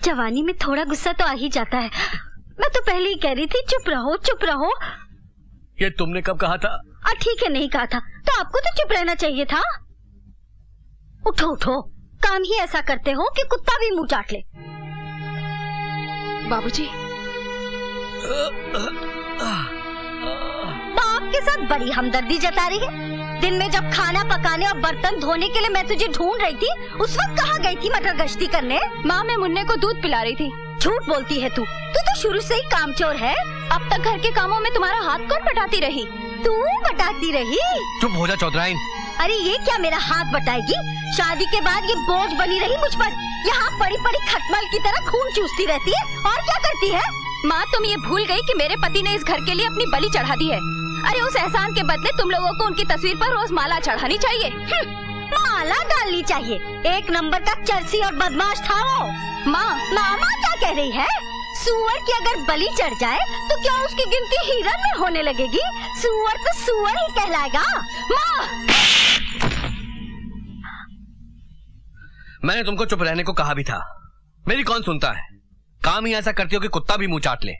जवानी में थोड़ा गुस्सा तो आ ही जाता है। मैं तो पहले ही कह रही थी चुप रहो चुप रहो। ये तुमने कब कहा था? ठीक है, नहीं कहा था तो आपको तो चुप रहना चाहिए था। उठो उठो, काम ही ऐसा करते हो कि कुत्ता भी मुंह चाट ले। बाबूजी, बाप के साथ बड़ी हमदर्दी जता रही है। दिन में जब खाना पकाने और बर्तन धोने के लिए मैं तुझे ढूंढ रही थी, उस वक्त कहाँ गई थी मटर गश्ती करने? माँ, मैं मुन्ने को दूध पिला रही थी। झूठ बोलती है तू तो शुरू से ही कामचोर है। अब तक घर के कामों में तुम्हारा हाथ कौन बटाती रही? तू बटाती रही? चुप हो जा चौधराइन। अरे ये क्या मेरा हाथ बटाएगी? शादी के बाद ये बोझ बनी रही मुझ पर। यहाँ पड़ी पड़ी खटमल की तरह खून चूसती रहती है और क्या करती है? माँ, तुम ये भूल गई कि मेरे पति ने इस घर के लिए अपनी बलि चढ़ा दी है। अरे उस एहसान के बदले तुम लोगों को उनकी तस्वीर पर रोज माला चढ़ानी चाहिए। माला डालनी चाहिए। एक नंबर का चरसी और बदमाश था वो। माँ, मामा क्या कह रही है? सुअर की अगर बलि चढ़ जाए तो क्या उसकी गिनती हिरन में होने लगेगी? सुअर तो सुअर ही कहलाएगा। माँ, मैंने तुमको चुप रहने को कहा भी था, मेरी कौन सुनता है? काम ही ऐसा करती हो कि कुत्ता भी मुंह चाट ले।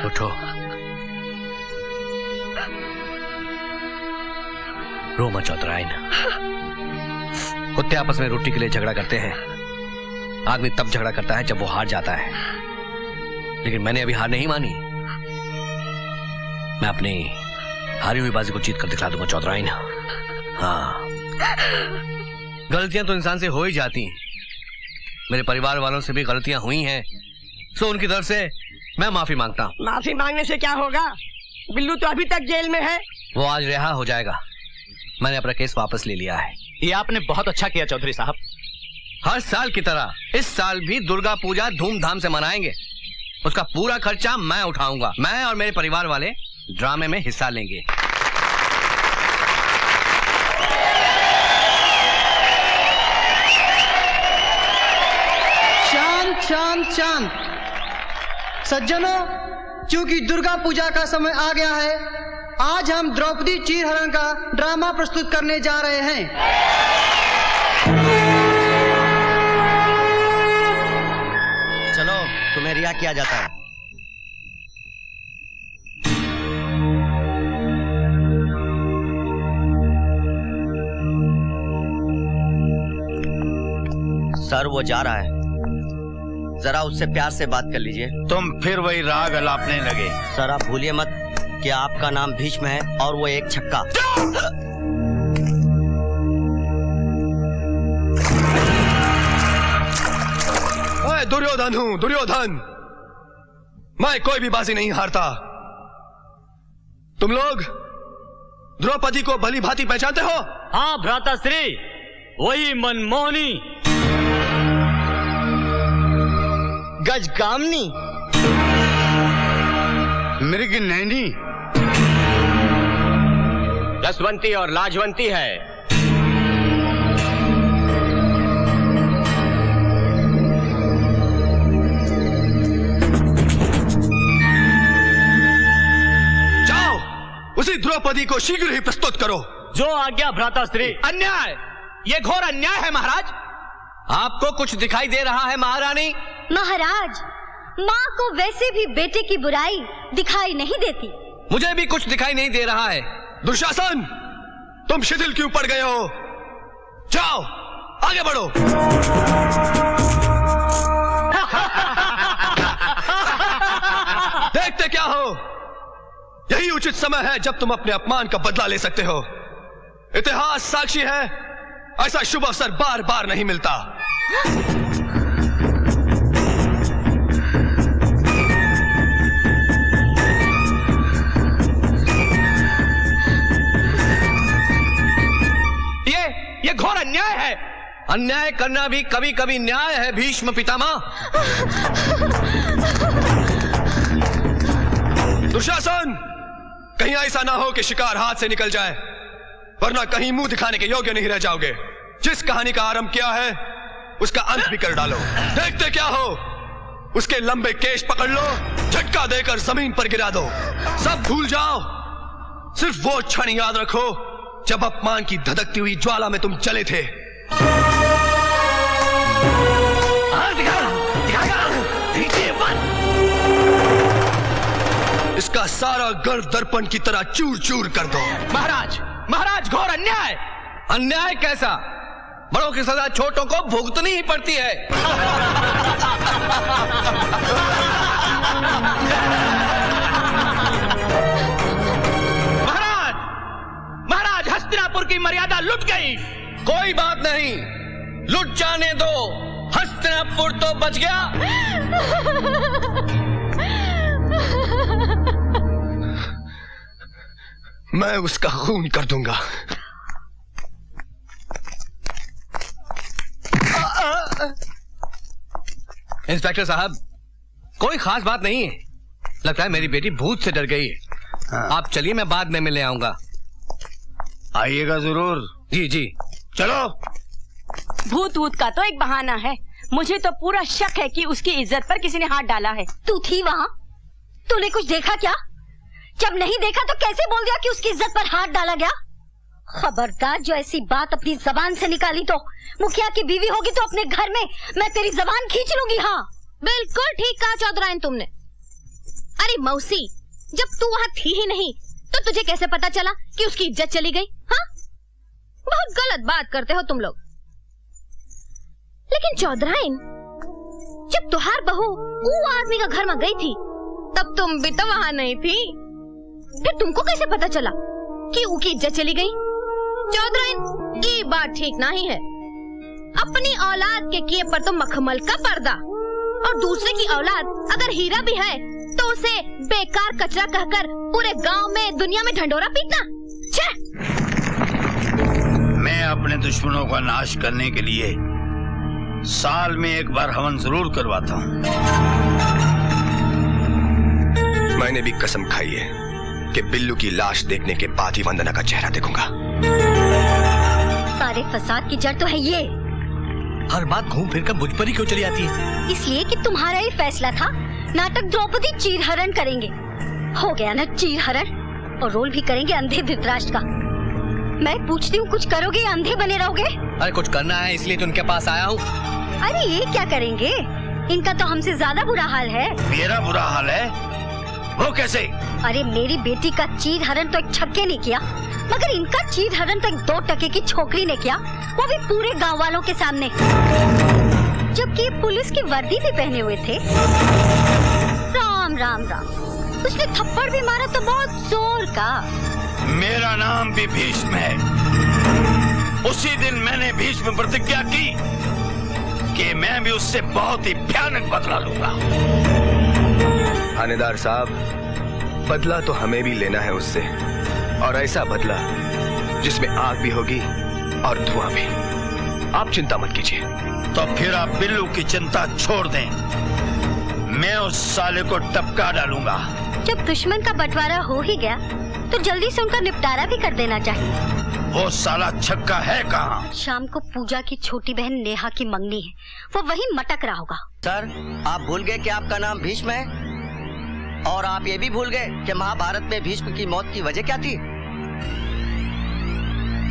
उठो, रो मत चौधराइन। कुत्ते आपस में रोटी के लिए झगड़ा करते हैं। आदमी तब झगड़ा करता है जब वो हार जाता है, लेकिन मैंने अभी हार नहीं मानी। मैं अपनी हारी हुई बाजी को जीत कर दिखला दूंगा चौधराइन। हाँ, गलतियां तो इंसान से हो ही जाती। मेरे परिवार वालों से भी गलतियां हुई हैं, सो उनकी तरफ से मैं माफी मांगता हूँ। माफी मांगने से क्या होगा? बिल्लू तो अभी तक जेल में है। वो आज रिहा हो जाएगा। मैंने अपना केस वापस ले लिया है। ये आपने बहुत अच्छा किया चौधरी साहब। हर साल की तरह इस साल भी दुर्गा पूजा धूमधाम से मनाएंगे। उसका पूरा खर्चा मैं उठाऊंगा। मैं और मेरे परिवार वाले ड्रामे में हिस्सा लेंगे। शांत शांत शांत। सज्जनों, चूंकि दुर्गा पूजा का समय आ गया है, आज हम द्रौपदी चीरहरण का ड्रामा प्रस्तुत करने जा रहे हैं। चलो, तुम्हें रिहा किया जाता है। सर, वो जा रहा है, जरा उससे प्यार से बात कर लीजिए। तुम फिर वही राग अलापने लगे। सर, आप भूलिए मत कि आपका नाम भीष्म है और वो एक छक्का। मैं दुर्योधन हूँ, दुर्योधन। मैं कोई भी बाजी नहीं हारता। तुम लोग द्रौपदी को भली भांति पहचानते हो? हाँ भ्राताश्री, वही मनमोहनी गजगामनी, मृग नैनी, जसवंती और लाजवंती है। जाओ, उसी द्रौपदी को शीघ्र ही प्रस्तुत करो। जो आज्ञा भ्राताश्री। अन्याय, ये घोर अन्याय है महाराज। आपको कुछ दिखाई दे रहा है महारानी? महाराज, माँ को वैसे भी बेटे की बुराई दिखाई नहीं देती। मुझे भी कुछ दिखाई नहीं दे रहा है। दुशासन, तुम शिथिल क्यों पड़ गए हो? जाओ, आगे बढ़ो। देखते क्या हो? यही उचित समय है जब तुम अपने अपमान का बदला ले सकते हो। इतिहास साक्षी है, ऐसा शुभ अवसर बार बार नहीं मिलता। ये घोर अन्याय है। अन्याय करना भी कभी कभी न्याय है भीष्म पितामह। दुशासन, कहीं ऐसा ना हो कि शिकार हाथ से निकल जाए, वरना कहीं मुंह दिखाने के योग्य नहीं रह जाओगे। जिस कहानी का आरंभ किया है उसका अंत भी कर डालो। देखते क्या हो? उसके लंबे केश पकड़ लो, झटका देकर जमीन पर गिरा दो। सब भूल जाओ, सिर्फ वो क्षण याद रखो जब अपमान की धधकती हुई ज्वाला में तुम जले थे। इसका सारा गर्व दर्पण की तरह चूर चूर कर दो। महाराज, महाराज, घोर अन्याय। अन्याय कैसा? बड़ों की सजा छोटों को भुगतनी ही पड़ती है। महाराज, महाराज, हस्तिनापुर की मर्यादा लुट गई। कोई बात नहीं, लुट जाने दो, हस्तिनापुर तो बच गया। मैं उसका खून कर दूंगा। इंस्पेक्टर साहब, कोई खास बात नहीं है। लगता है मेरी बेटी भूत से डर गई है। आप चलिए, मैं बाद में मिलने आऊंगा। आइएगा जरूर। जी जी। चलो। भूत वूत का तो एक बहाना है। मुझे तो पूरा शक है कि उसकी इज्जत पर किसी ने हाथ डाला है। तू थी वहाँ? तूने कुछ देखा क्या? जब नहीं देखा तो कैसे बोल दिया कि उसकी इज्जत पर हाथ डाला गया? खबरदार, जो ऐसी बात अपनी जबान से निकाली तो मुखिया की बीवी होगी तो अपने घर में मैं तेरी जबान खींच लूंगी। हाँ, बिल्कुल ठीक कहा चौधराइन तुमने। अरे मौसी, जब तू वहाँ थी ही नहीं तो तुझे कैसे पता चला कि उसकी इज्जत चली गई? हाँ, बहुत गलत बात करते हो तुम लोग। लेकिन चौधराइन, जब तुहार बहू वो आदमी का घर में गई थी तब तुम भी तो वहाँ नहीं थी। फिर तुमको कैसे पता चला कि उसकी इज्जत चली गई? चौधराइन, ये बात ठीक नहीं है। अपनी औलाद के किए पर तो मखमल का पर्दा, और दूसरे की औलाद अगर हीरा भी है तो उसे बेकार कचरा कहकर पूरे गांव में, दुनिया में ढंढोरा पीटना। मैं अपने दुश्मनों का नाश करने के लिए साल में एक बार हवन जरूर करवाता हूँ। मैंने भी कसम खाई है कि बिल्लू की लाश देखने के बाद ही वंदना का चेहरा देखूंगा। सारे फसाद की जड़ तो है ये। हर बात घूम फिर कर मुझ पर ही क्यों चली आती है? इसलिए कि तुम्हारा ही फैसला था, नाटक द्रौपदी चीरहरण करेंगे। हो गया ना चीरहरण, और रोल भी करेंगे अंधे धृतराष्ट्र का। मैं पूछती हूँ, कुछ करोगे या अंधे बने रहोगे? अरे कुछ करना है, इसलिए तो उनके पास आया हूँ। अरे ये क्या करेंगे? इनका तो हमसे ज्यादा बुरा हाल है। मेरा बुरा हाल है? वो कैसे? अरे मेरी बेटी का चीरहरण तो एक छक्के ने किया, मगर इनका चीरहरण तो एक 2 टके की छोकरी ने किया, वो भी पूरे गांव वालों के सामने, जबकि पुलिस की वर्दी भी पहने हुए थे। राम राम राम, उसने थप्पड़ भी मारा तो बहुत जोर का। मेरा नाम भी भीष्म है। उसी दिन मैंने भीष्म प्रतिज्ञा की कि मैं भी उससे बहुत ही भयानक बदला लूंगा। थानेदार साहब, बदला तो हमें भी लेना है उससे, और ऐसा बदला जिसमें आग भी होगी और धुआं भी। आप चिंता मत कीजिए। तो फिर आप बिल्लू की चिंता छोड़ दें, मैं उस साले को टपका डालूंगा। जब दुश्मन का बंटवारा हो ही गया तो जल्दी से उनका निपटारा भी कर देना चाहिए। वो साला छक्का है कहाँ? शाम को पूजा की छोटी बहन नेहा की मंगनी है, वो वहीं मटक रहा होगा। सर, आप भूल गए कि आपका नाम भीष्म है, और आप ये भी भूल गए कि महाभारत में भीष्म की मौत की वजह क्या थी।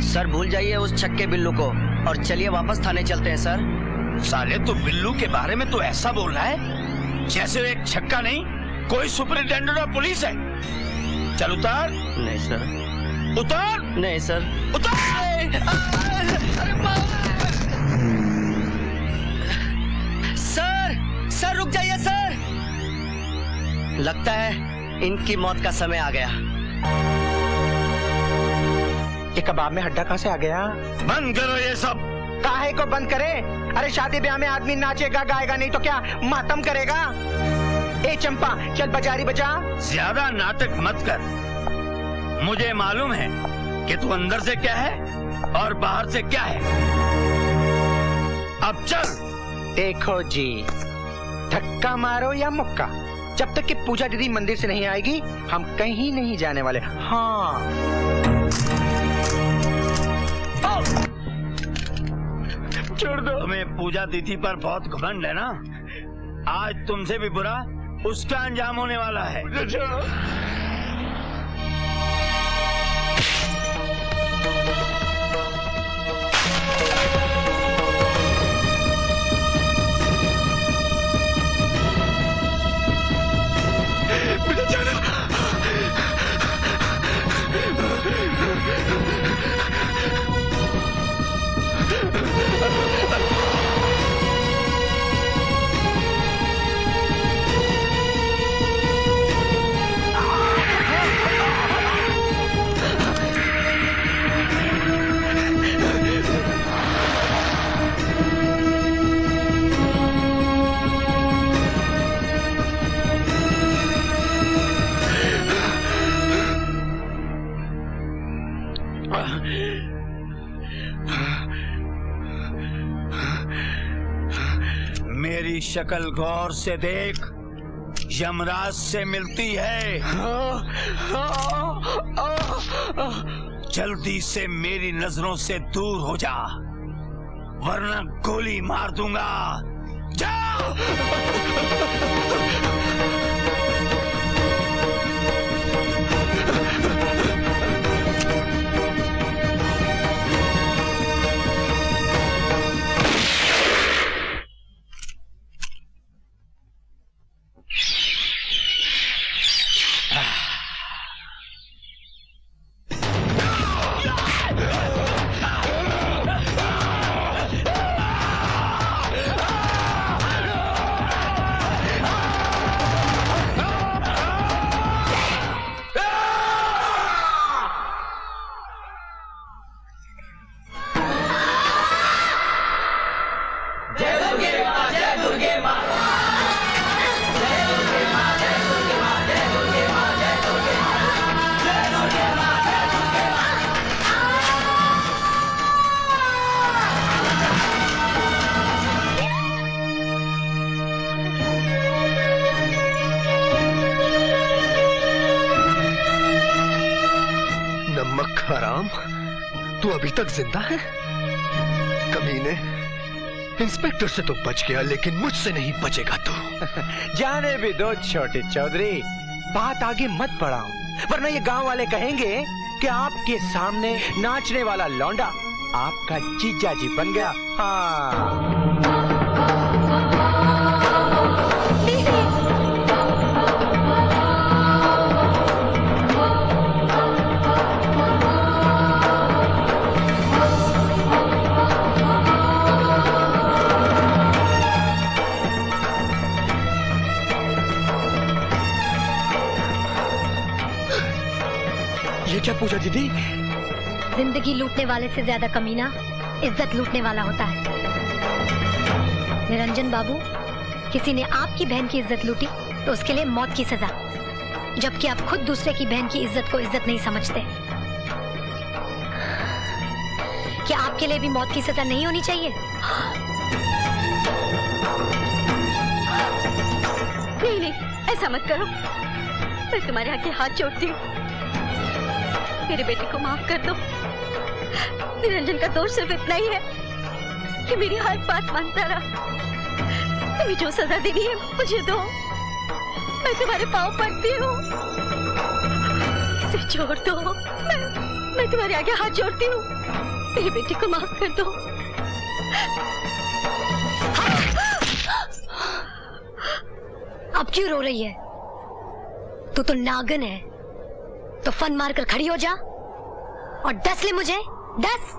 सर, भूल जाइए उस छक्के बिल्लू को और चलिए वापस थाने चलते हैं। सर साले, तू बिल्लू के बारे में तो ऐसा बोल रहा है जैसे वो एक छक्का नहीं, कोई सुपरिटेंडेंट ऑफ पुलिस है। चल उतार। नहीं सर। उतार। नहीं सर। उतार। सर, सर रुक जाइए सर। लगता है इनकी मौत का समय आ गया। ये कबाब में हड्डा कहाँ से आ गया? बंद करो ये सब। काहे को बंद करे? अरे शादी ब्याह में आदमी नाचेगा गाएगा नहीं तो क्या मातम करेगा? ए चंपा, चल बाजारी बजा। ज्यादा नाटक मत कर। मुझे मालूम है कि तू अंदर से क्या है और बाहर से क्या है। अब चल। देखो जी, धक्का मारो या मुक्का, जब तक कि पूजा दीदी मंदिर से नहीं आएगी हम कहीं नहीं जाने वाले। हाँ, छोड़ दो। तुम्हें पूजा दीदी पर बहुत घमंड है ना? आज तुमसे भी बुरा उसका अंजाम होने वाला है। छोड़ो। मेरी शक्ल गौर से देख, यमराज से मिलती है। जल्दी से मेरी नजरों से दूर हो जा, वरना गोली मार दूंगा। जाओ। हराम, तू अभी तक जिंदा है? कमीने, इंस्पेक्टर से तो बच गया, लेकिन मुझसे नहीं बचेगा तू। जाने भी दो छोटे चौधरी, बात आगे मत बढ़ाओ, वरना ये गांव वाले कहेंगे कि आपके सामने नाचने वाला लौंडा आपका जीजा जी बन गया। हाँ। ये क्या पूजा दीदी? जिंदगी लूटने वाले से ज्यादा कमीना इज्जत लूटने वाला होता है। निरंजन बाबू, किसी ने आपकी बहन की इज्जत लूटी तो उसके लिए मौत की सजा, जबकि आप खुद दूसरे की बहन की इज्जत को इज्जत नहीं समझते। क्या आपके लिए भी मौत की सजा नहीं होनी चाहिए? नहीं नहीं, ऐसा मत करो, मैं तुम्हारे आगे हाथ जोड़ती हूँ, मेरे बेटे को माफ कर दो। निरंजन का दोष सिर्फ इतना ही है कि मेरी हर बात मानता रहा। तुम्हें जो सजा देनी है मुझे दो, मैं तुम्हारे पाँव पड़ती हूँ, इसे छोड़ दो। मैं तुम्हारे आगे हाथ जोड़ती हूँ, मेरे बेटे को माफ कर दो। अब क्यों रो रही है? तू तो नागन है, तो फन मार कर खड़ी हो जा और डस ले मुझे, डस।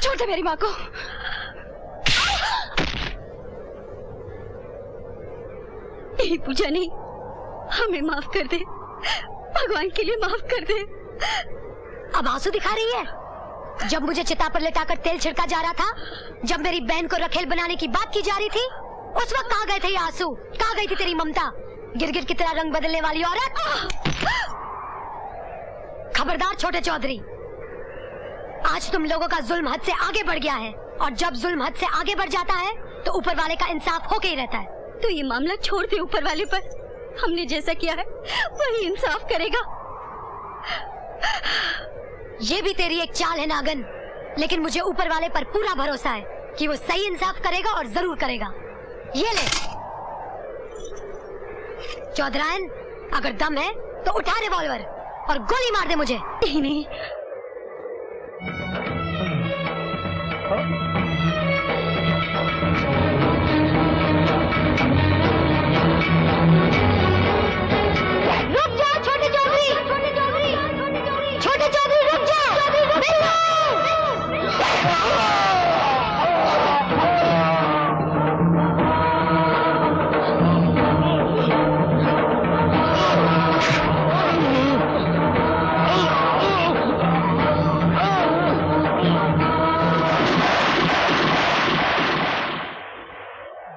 छोड़ दे मेरी माँ को। नहीं पूजा नहीं, हमें माफ कर दे, भगवान के लिए माफ कर दे। अब आंसू दिखा रही है? जब मुझे चिता पर लेटाकर तेल छिड़का जा रहा था, जब मेरी बहन को रखेल बनाने की बात की जा रही थी, उस वक्त कहाँ गए थे ये आंसू? कहाँ गई थी तेरी ममता? गिरगिट की तरह रंग बदलने वाली औरत। खबरदार छोटे चौधरी, आज तुम लोगों का जुल्म हद से आगे बढ़ गया है, और जब जुल्म हद से आगे बढ़ जाता है तो ऊपर वाले का इंसाफ होके ही रहता है। तो ये मामला छोड़ दे ऊपर वाले पर, हमने जैसा किया है वही इंसाफ करेगा। ये भी तेरी एक चाल है नागन, लेकिन मुझे ऊपर वाले पर पूरा भरोसा है कि वो सही इंसाफ करेगा, और जरूर करेगा। ये ले चौधरायन, अगर दम है तो उठा रिवॉल्वर और गोली मार दे मुझे। नहीं नहीं,